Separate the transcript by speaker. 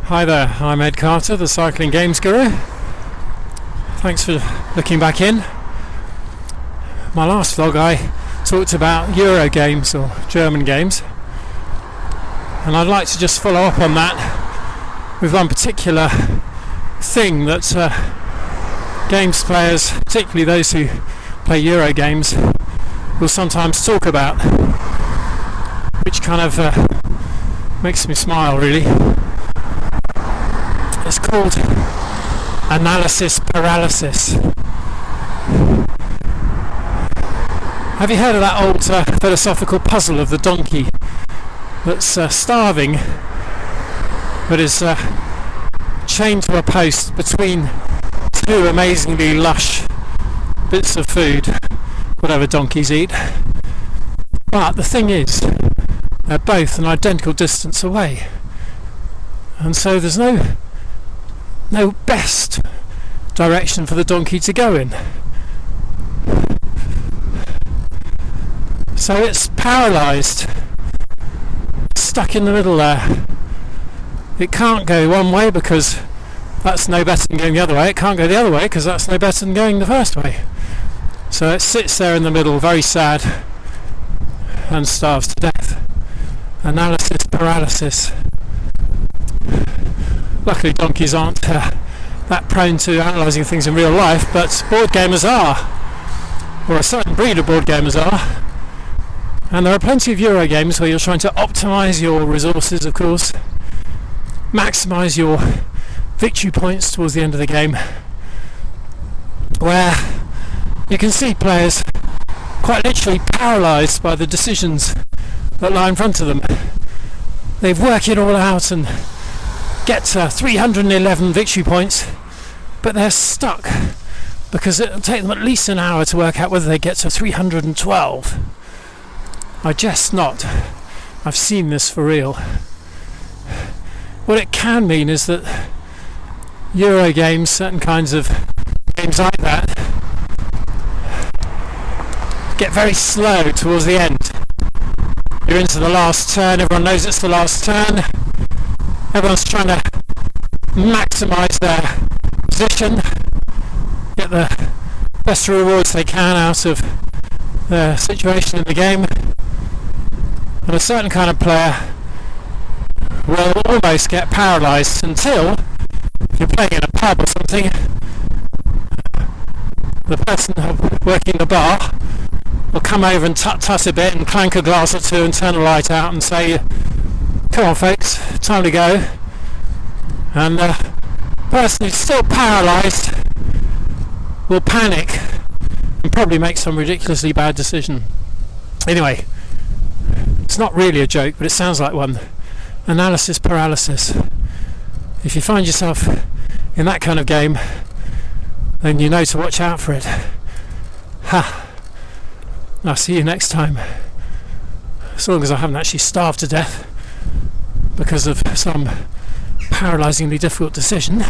Speaker 1: Hi there, I'm Ed Carter, the Cycling Games Guru. Thanks for looking back in. My last vlog I talked about Euro games or German games, and I'd like to just follow up on that with one particular thing that games players, particularly those who play Euro games, will sometimes talk about, which kind of makes me smile really. It's called analysis paralysis. Have you heard of that old philosophical puzzle of the donkey that's starving but is chained to a post between two amazingly lush bits of food, whatever donkeys eat? But the thing is, they're both an identical distance away, and so there's no best direction for the donkey to go in. So it's paralysed, stuck in the middle there. It can't go one way because that's no better than going the other way. It can't go the other way because that's no better than going the first way. So it sits there in the middle, very sad, and starves to death. Analysis paralysis. Luckily donkeys aren't that prone to analysing things in real life, but board gamers are, or a certain breed of board gamers are. And there are plenty of Euro games where you're trying to optimise your resources, of course, maximise your victory points towards the end of the game, where you can see players quite literally paralysed by the decisions that lie in front of them. They've worked it all out and get 311 victory points, but they're stuck because it'll take them at least an hour to work out whether they get to 312. I jest not. I've seen this for real. What it can mean is that Euro games, certain kinds of games like that, get very slow towards the end. You're into the last turn, everyone knows it's the last turn. Everyone's trying to maximise their position, get the best rewards they can out of their situation in the game. And a certain kind of player will almost get paralysed until, if you're playing in a pub or something, the person working the bar will come over and tut a bit and clank a glass or two and turn the light out and say, "Come on folks, time to go." And the person who's still paralysed will panic and probably make some ridiculously bad decision. Anyway, it's not really a joke, but it sounds like one. Analysis paralysis. If you find yourself in that kind of game, then you know to watch out for it. Ha! I'll see you next time. As long as I haven't actually starved to death because of some paralysingly difficult decision.